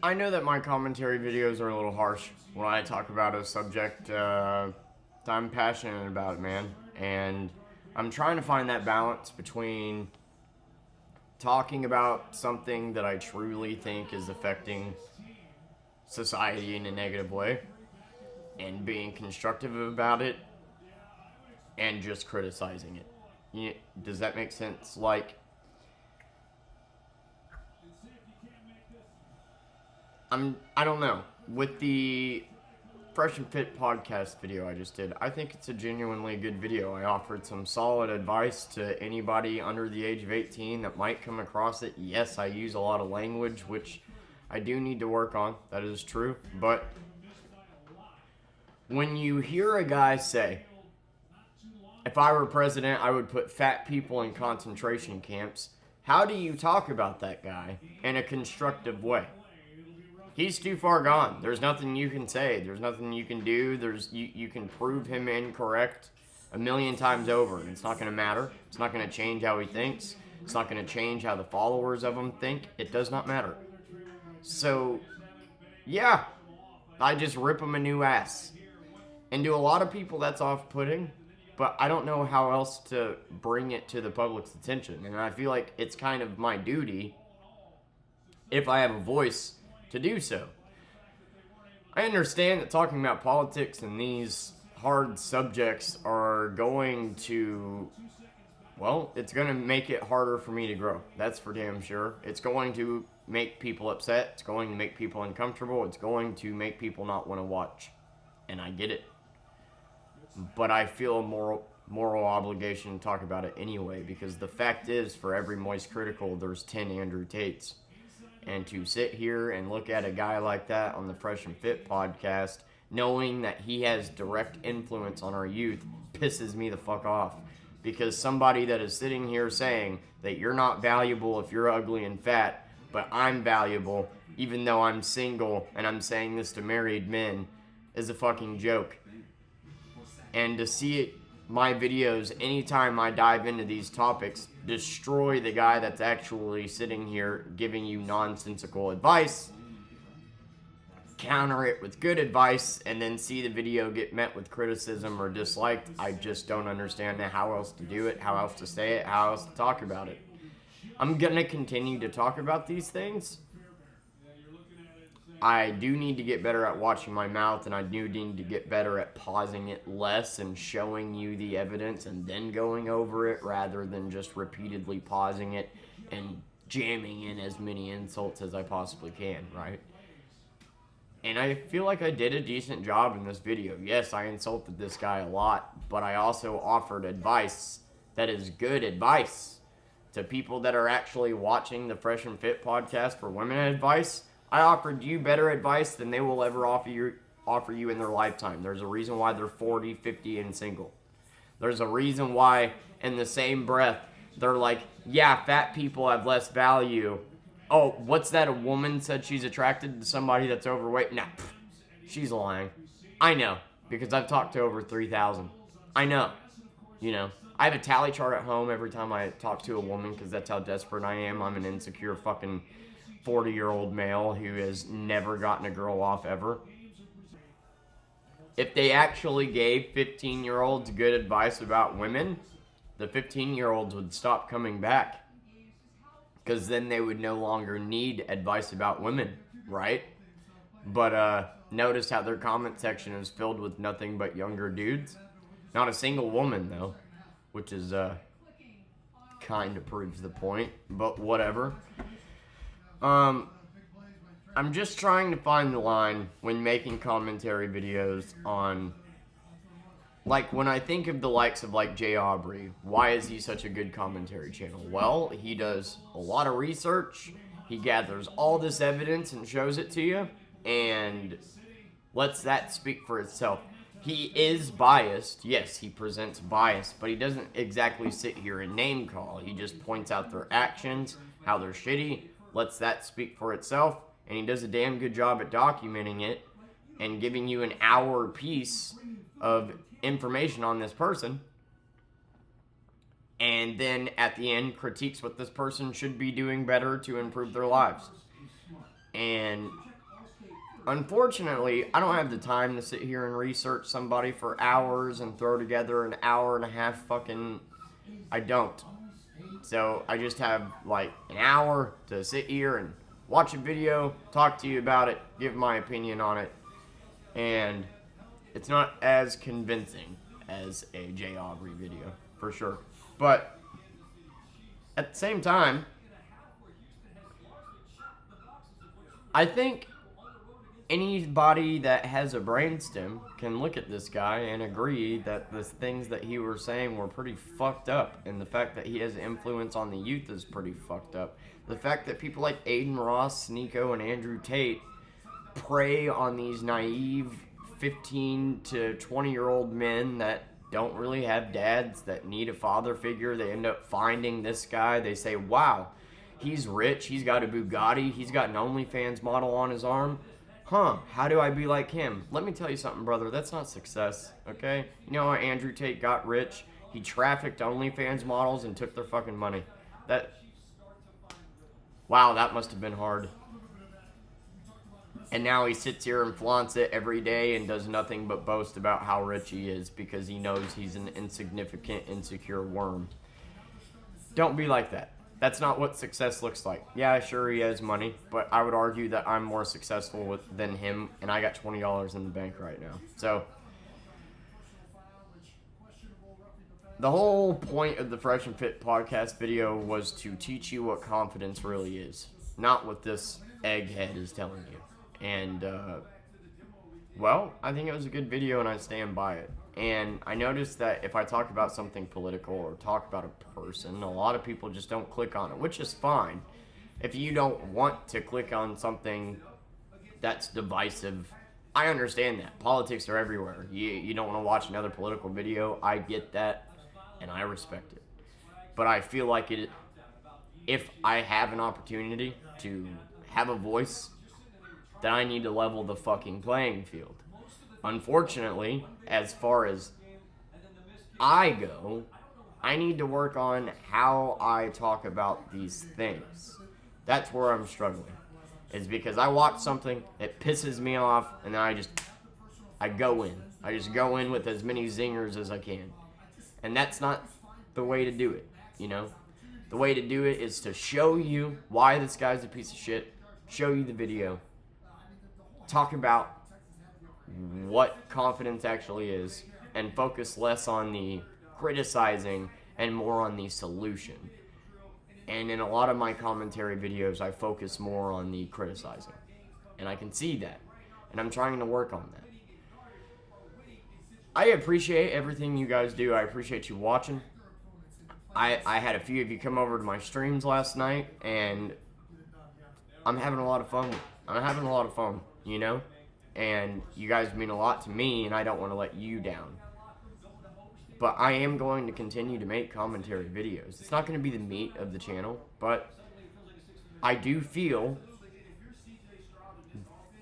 I know that my commentary videos are a little harsh when I talk about a subject I'm passionate about, man. And I'm trying to find that balance between talking about something that I truly think is affecting society in a negative way and being constructive about it and just criticizing it. Does that make sense? Like, I don't know. With the Fresh and Fit podcast video I just did, I think it's a genuinely good video. I offered some solid advice to anybody under the age of 18 that might come across it. Yes, I use a lot of language, which I do need to work on. That is true. But when you hear a guy say, if I were president, I would put fat people in concentration camps, how do you talk about that guy in a constructive way? He's too far gone. There's nothing you can say. There's nothing you can do. You can prove him incorrect a million times over, and it's not going to matter. It's not going to change how he thinks. It's not going to change how the followers of him think. It does not matter. So, yeah, I just rip him a new ass. And to a lot of people, that's off-putting, but I don't know how else to bring it to the public's attention. And I feel like it's kind of my duty, if I have a voice, to do so. I understand that talking about politics and these hard subjects are going to, well, it's going to make it harder for me to grow. That's for damn sure. It's going to make people upset. It's going to make people uncomfortable. It's going to make people not want to watch. And I get it. But I feel a moral obligation to talk about it anyway, because the fact is, for every Moist Critical, there's 10 Andrew Tates. And to sit here and look at a guy like that on the Fresh and Fit podcast, knowing that he has direct influence on our youth, pisses me the fuck off. Because somebody that is sitting here saying that you're not valuable if you're ugly and fat, but I'm valuable even though I'm single and I'm saying this to married men, is a fucking joke. And to see it, my videos, anytime I dive into these topics, destroy the guy that's actually sitting here giving you nonsensical advice, counter it with good advice, and then see the video get met with criticism or disliked. I just don't understand how else to do it, how else to say it, how else to talk about it. I'm going to continue to talk about these things. I do need to get better at watching my mouth, and I do need to get better at pausing it less and showing you the evidence and then going over it, rather than just repeatedly pausing it and jamming in as many insults as I possibly can, right? And I feel like I did a decent job in this video. Yes, I insulted this guy a lot, but I also offered advice that is good advice to people that are actually watching the Fresh and Fit podcast for women advice. I offered you better advice than they will ever offer you in their lifetime. There's a reason why they're 40, 50, and single. There's a reason why, in the same breath, they're like, yeah, fat people have less value. Oh, what's that? A woman said she's attracted to somebody that's overweight? Nah, she's lying. I know, because I've talked to over 3,000. I know. I have a tally chart at home every time I talk to a woman, because that's how desperate I am. I'm an insecure fucking 40-year-old male who has never gotten a girl off ever. If they actually gave 15-year-olds good advice about women, the 15-year-olds would stop coming back, because then they would no longer need advice about women, right? But notice how their comment section is filled with nothing but younger dudes. Not a single woman, though, which is kind of proves the point, but whatever. I'm just trying to find the line when making commentary videos on, like, when I think of the likes of, like, Jay Aubrey, why is he such a good commentary channel? Well, he does a lot of research, he gathers all this evidence and shows it to you, and lets that speak for itself. He is biased, yes, he presents bias, but he doesn't exactly sit here and name call. He just points out their actions, how they're shitty, lets that speak for itself, and he does a damn good job at documenting it and giving you an hour piece of information on this person, and then at the end critiques what this person should be doing better to improve their lives. And Unfortunately, I don't have the time to sit here and research somebody for hours and throw together an hour and a half fucking... I don't. So I just have like an hour to sit here and watch a video, talk to you about it, give my opinion on it, and it's not as convincing as a Jay Aubrey video, for sure. But at the same time, I think anybody that has a brainstem can look at this guy and agree that the things that he was saying were pretty fucked up, and the fact that he has influence on the youth is pretty fucked up. The fact that people like Aiden Ross, Sneeko, and Andrew Tate prey on these naive 15 to 20-year-old men that don't really have dads, that need a father figure. They end up finding this guy. They say, wow, he's rich, he's got a Bugatti, he's got an OnlyFans model on his arm. Huh, how do I be like him? Let me tell you something, brother. That's not success, okay? You know how Andrew Tate got rich? He trafficked OnlyFans models and took their fucking money. Wow, that must have been hard. And now he sits here and flaunts it every day and does nothing but boast about how rich he is because he knows he's an insignificant, insecure worm. Don't be like that. That's not what success looks like. Yeah, sure, he has money, but I would argue that I'm more successful than him, and I got $20 in the bank right now. So, the whole point of the Fresh and Fit podcast video was to teach you what confidence really is, not what this egghead is telling you. And, well, I think it was a good video, and I stand by it. And I noticed that if I talk about something political or talk about a person, a lot of people just don't click on it, which is fine. If you don't want to click on something that's divisive, I understand that. Politics are everywhere. You don't want to watch another political video. I get that, and I respect it. But I feel like if I have an opportunity to have a voice, then I need to level the fucking playing field. Unfortunately, as far as I go, I need to work on how I talk about these things. That's where I'm struggling. Is because I watch something, it pisses me off, and then I go in. I just go in with as many zingers as I can. And that's not the way to do it, you know? The way to do it is to show you why this guy's a piece of shit, show you the video, talk about what confidence actually is, and focus less on the criticizing and more on the solution. And in a lot of my commentary videos, I focus more on the criticizing. And I can see that. And I'm trying to work on that. I appreciate everything you guys do. I appreciate you watching. I had a few of you come over to my streams last night, and I'm having a lot of fun. You know? And you guys mean a lot to me, and I don't want to let you down. But I am going to continue to make commentary videos. It's not going to be the meat of the channel, but I do feel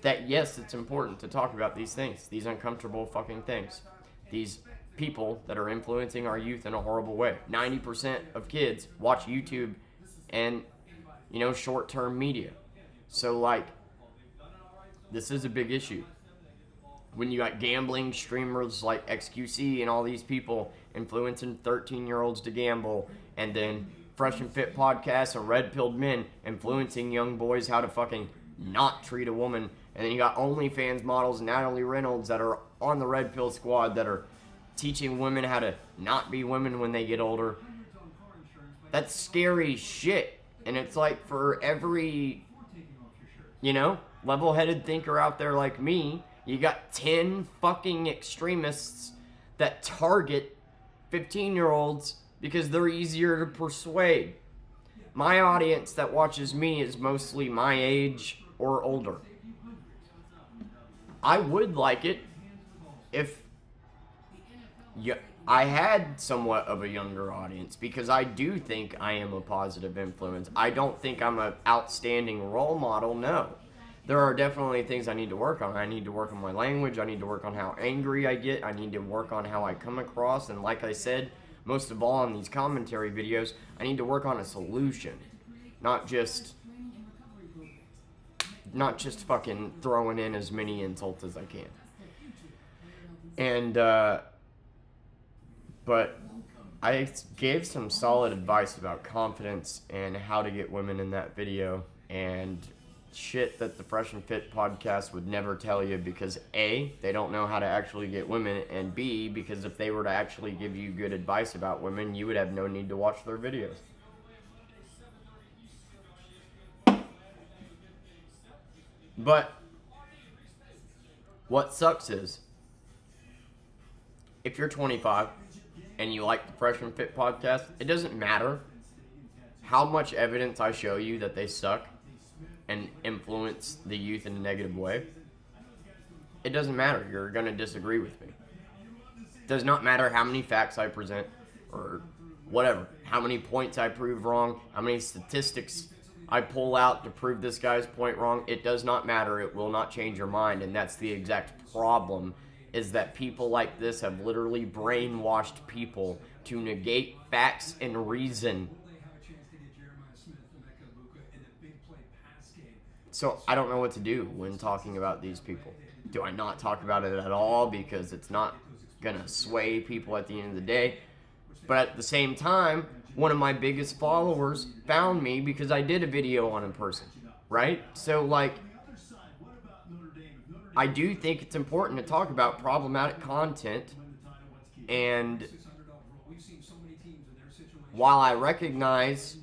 that, yes, it's important to talk about these things, these uncomfortable fucking things. These people that are influencing our youth in a horrible way. 90% of kids watch YouTube and, short-term media. So, this is a big issue. When you got gambling streamers like XQC and all these people influencing 13-year-olds to gamble, and then Fresh and Fit podcasts and Red Pilled Men influencing young boys how to fucking not treat a woman, and then you got OnlyFans models and Natalie Reynolds that are on the Red Pill squad that are teaching women how to not be women when they get older. That's scary shit. And it's like for every, level-headed thinker out there like me, you got 10 fucking extremists that target 15-year-olds because they're easier to persuade. My audience that watches me is mostly my age or older. I would like it if I had somewhat of a younger audience, because I do think I am a positive influence. I don't think I'm an outstanding role model, no. There are definitely things I need to work on. I need to work on my language. I need to work on how angry I get. I need to work on how I come across. And like I said, most of all on these commentary videos, I need to work on a solution. Not just not just fucking throwing in as many insults as I can. And, but I gave some solid advice about confidence and how to get women in that video, and shit that the Fresh and Fit podcast would never tell you, because A, they don't know how to actually get women, and B, because if they were to actually give you good advice about women, you would have no need to watch their videos. But what sucks is, if you're 25 and you like the Fresh and Fit podcast, it doesn't matter how much evidence I show you that they suck and influence the youth in a negative way. It doesn't matter. You're going to disagree with me. It does not matter how many facts I present or whatever, how many points I prove wrong, how many statistics I pull out to prove this guy's point wrong. It does not matter. It will not change your mind, and that's the exact problem, is that people like this have literally brainwashed people to negate facts and reason. So I don't know what to do when talking about these people. Do I not talk about it at all because it's not going to sway people at the end of the day? But at the same time, one of my biggest followers found me because I did a video on in person, right? So, like, I do think it's important to talk about problematic content, and while I recognize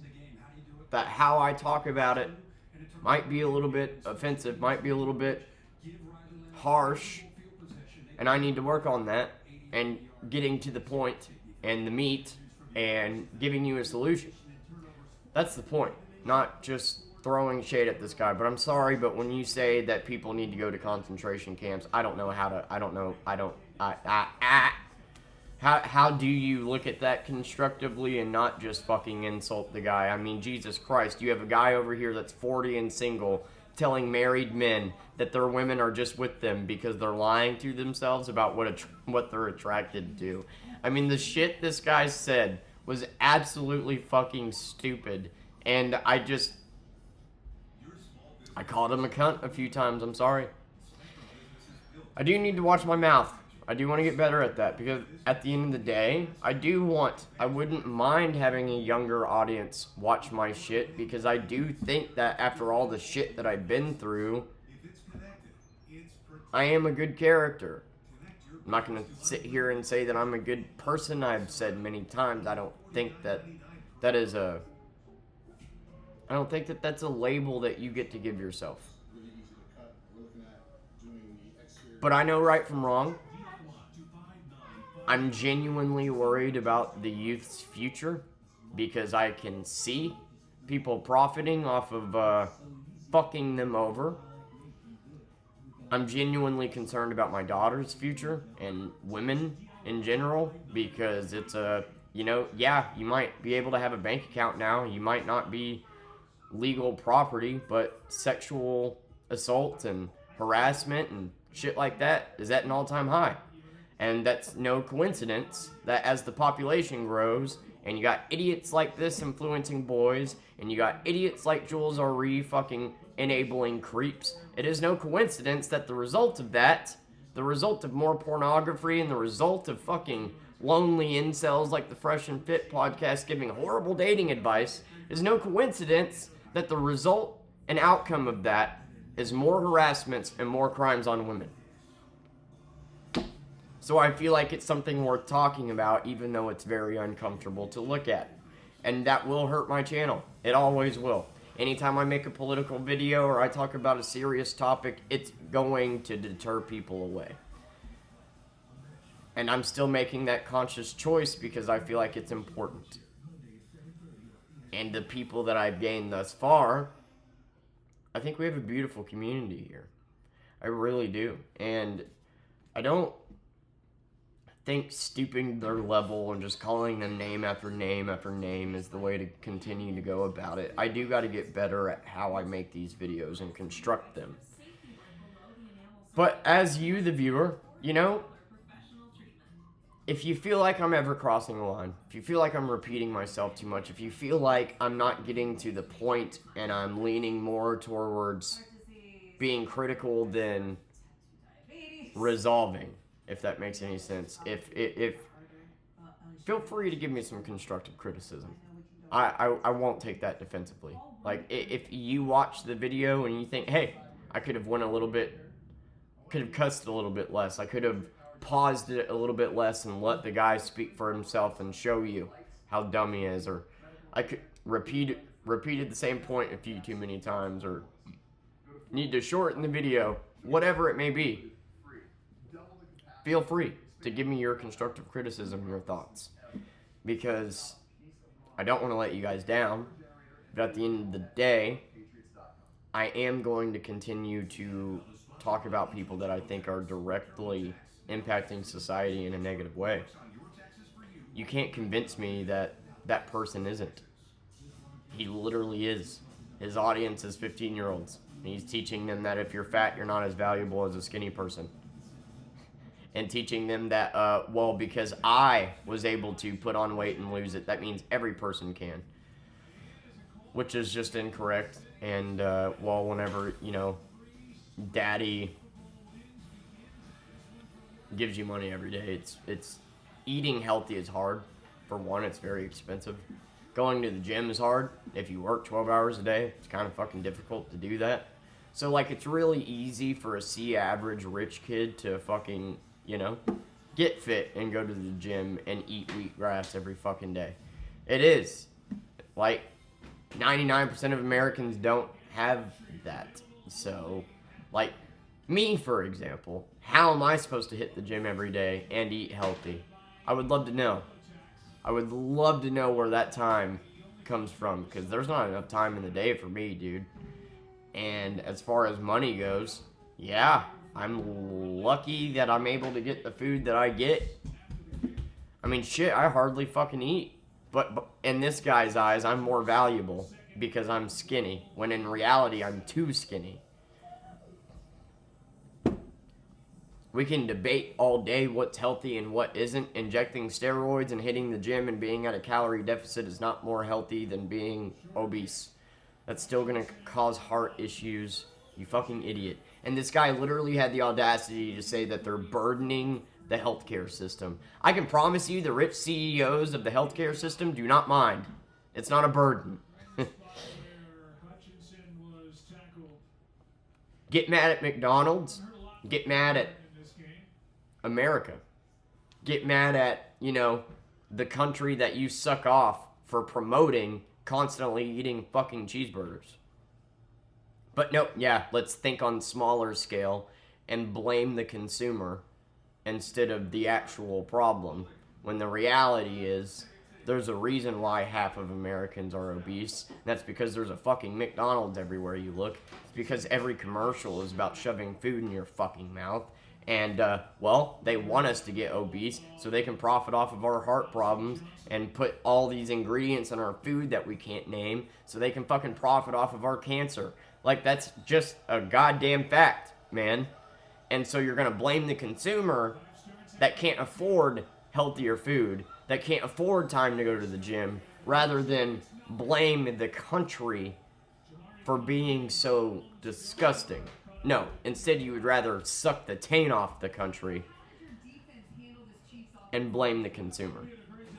that how I talk about it might be a little bit offensive, might be a little bit harsh, and I need to work on that and getting to the point and the meat and giving you a solution. That's the point, not just throwing shade at this guy. But I'm sorry, but when you say that people need to go to concentration camps, I don't know how to, how do you look at that constructively and not just fucking insult the guy? I mean, Jesus Christ, you have a guy over here that's 40 and single telling married men that their women are just with them because they're lying to themselves about what they're attracted to. I mean, the shit this guy said was absolutely fucking stupid, and I called him a cunt a few times. I'm sorry. I do need to watch my mouth. I do want to get better at that, because at the end of the day, I wouldn't mind having a younger audience watch my shit, because I do think that after all the shit that I've been through, I am a good character. I'm not going to sit here and say that I'm a good person. I've said many times, I don't think that that's a label that you get to give yourself. But I know right from wrong. I'm genuinely worried about the youth's future, because I can see people profiting off of fucking them over. I'm genuinely concerned about my daughter's future and women in general, because it's you might be able to have a bank account now. You might not be legal property, but sexual assault and harassment and shit like that is at an all-time high. And that's no coincidence that as the population grows, and you got idiots like this influencing boys, and you got idiots like Jules R.E. fucking enabling creeps, it is no coincidence that the result of more pornography and the result of fucking lonely incels like the Fresh and Fit podcast giving horrible dating advice, is no coincidence that the result and outcome of that is more harassments and more crimes on women. So I feel like it's something worth talking about, even though it's very uncomfortable to look at. And that will hurt my channel. It always will. Anytime I make a political video or I talk about a serious topic, it's going to deter people away. And I'm still making that conscious choice because I feel like it's important. And the people that I've gained thus far, I think we have a beautiful community here. I really do. And I don't think stooping their level and just calling them name after name after name is the way to continue to go about it. I do got to get better at how I make these videos and construct them. But as you, the viewer, if you feel like I'm ever crossing the line, if you feel like I'm repeating myself too much, if you feel like I'm not getting to the point and I'm leaning more towards being critical than resolving, if that makes any sense. If feel free to give me some constructive criticism. I won't take that defensively. Like, if you watch the video and you think, hey, I could have went a little bit, could have cussed a little bit less, I could have paused it a little bit less and let the guy speak for himself and show you how dumb he is, or I could repeated the same point a few too many times, or need to shorten the video, whatever it may be, feel free to give me your constructive criticism, your thoughts, because I don't want to let you guys down, but at the end of the day, I am going to continue to talk about people that I think are directly impacting society in a negative way. You can't convince me that that person isn't. He literally is. His audience is 15-year-olds. He's teaching them that if you're fat, you're not as valuable as a skinny person. And teaching them that, well, because I was able to put on weight and lose it, that means every person can. Which is just incorrect. And, well, whenever, daddy gives you money every day, it's eating healthy is hard. For one, it's very expensive. Going to the gym is hard. If you work 12 hours a day, it's kind of fucking difficult to do that. So, like, it's really easy for a C-average rich kid to fucking, get fit and go to the gym and eat wheatgrass every fucking day. It is. Like, 99% of Americans don't have that. So, like, me, for example, how am I supposed to hit the gym every day and eat healthy? I would love to know. I would love to know where that time comes from, because there's not enough time in the day for me, dude. And as far as money goes, yeah, I'm lucky that I'm able to get the food that I get. I mean, shit, I hardly fucking eat. But in this guy's eyes, I'm more valuable because I'm skinny, when in reality, I'm too skinny. We can debate all day what's healthy and what isn't. Injecting steroids and hitting the gym and being at a calorie deficit is not more healthy than being obese. That's still going to cause heart issues. You fucking idiot. And this guy literally had the audacity to say that they're burdening the healthcare system. I can promise you the rich CEOs of the healthcare system do not mind. It's not a burden. Get mad at McDonald's. Get mad at America. Get mad at, the country that you suck off for promoting constantly eating fucking cheeseburgers. But no, yeah, let's think on smaller scale and blame the consumer instead of the actual problem, when the reality is there's a reason why half of Americans are obese. And that's because there's a fucking McDonald's everywhere you look. It's because every commercial is about shoving food in your fucking mouth. And, well, they want us to get obese so they can profit off of our heart problems and put all these ingredients in our food that we can't name so they can fucking profit off of our cancer. Like, that's just a goddamn fact, man. And so you're going to blame the consumer that can't afford healthier food, that can't afford time to go to the gym, rather than blame the country for being so disgusting. No, instead you would rather suck the taint off the country and blame the consumer.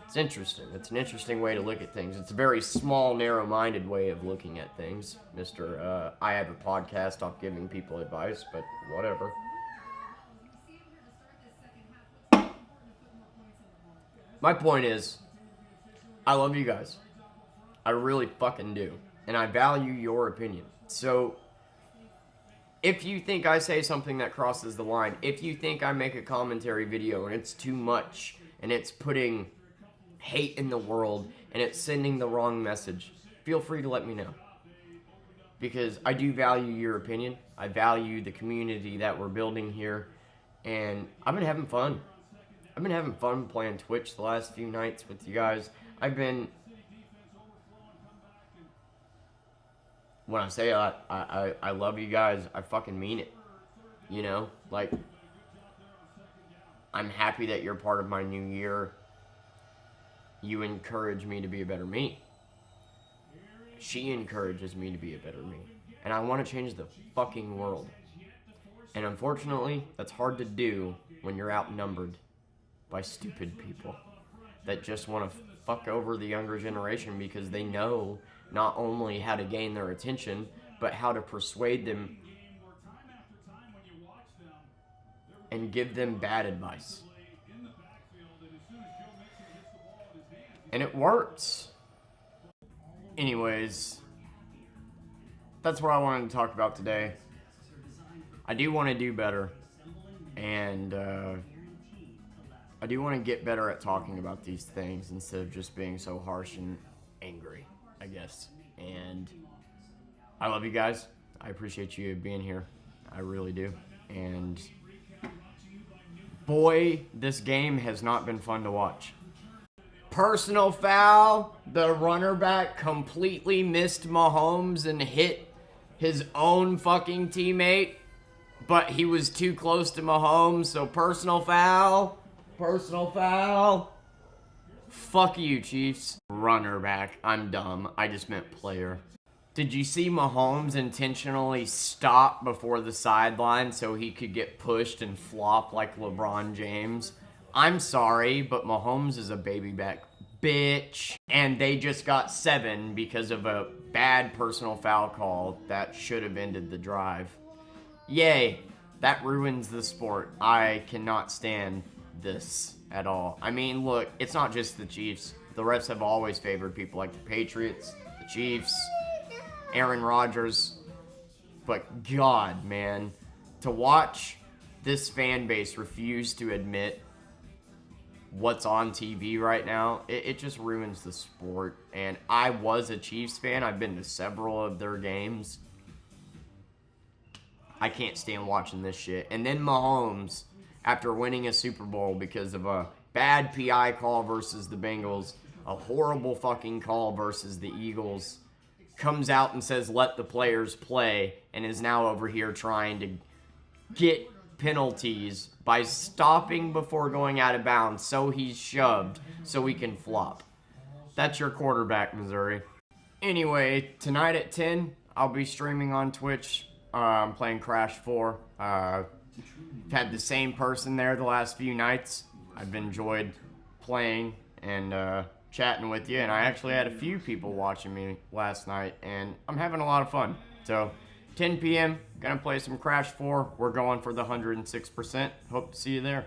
It's interesting. It's an interesting way to look at things. It's a very small, narrow-minded way of looking at things. I have a podcast off giving people advice, but whatever. My point is, I love you guys. I really fucking do. And I value your opinion. So, if you think I say something that crosses the line, if you think I make a commentary video and it's too much, and it's putting hate in the world, and it's sending the wrong message, feel free to let me know. Because I do value your opinion. I value the community that we're building here. And I've been having fun. I've been having fun playing Twitch the last few nights with you guys. When I say I love you guys, I fucking mean it. Like, I'm happy that you're part of my new year. You encourage me to be a better me. She encourages me to be a better me. And I want to change the fucking world. And unfortunately, that's hard to do when you're outnumbered by stupid people that just want to fuck over the younger generation because they know not only how to gain their attention, but how to persuade them and give them bad advice. And it works. Anyways, that's what I wanted to talk about today. I do want to do better. And I do want to get better at talking about these things instead of just being so harsh and angry, I guess. And I love you guys. I appreciate you being here. I really do. And boy, this game has not been fun to watch. Personal foul. The runner back completely missed Mahomes and hit his own fucking teammate, but he was too close to Mahomes, so personal foul. Personal foul. Fuck you, Chiefs. Runner back. I'm dumb. I just meant player. Did you see Mahomes intentionally stop before the sideline so he could get pushed and flop like LeBron James? I'm sorry, but Mahomes is a baby back bitch. And they just got 7 because of a bad personal foul call that should have ended the drive. Yay. That ruins the sport. I cannot stand this at all. I mean, look, it's not just the Chiefs. The refs have always favored people like the Patriots, the Chiefs, Aaron Rodgers. But God, man, to watch this fan base refuse to admit what's on TV right now, it just ruins the sport. And I was a Chiefs fan. I've been to several of their games. I can't stand watching this shit. And then Mahomes, after winning a Super Bowl because of a bad PI call versus the Bengals, a horrible fucking call versus the Eagles, comes out and says, let the players play, and is now over here trying to get penalties by stopping before going out of bounds so he's shoved so he can flop. That's your quarterback, Missouri. Anyway, tonight at 10, I'll be streaming on Twitch. I'm playing Crash 4. Had the same person there the last few nights. I've enjoyed playing and chatting with you, and I actually had a few people watching me last night, and I'm having a lot of fun. So, 10 p.m., gonna play some Crash 4. We're going for the 106%. Hope to see you there.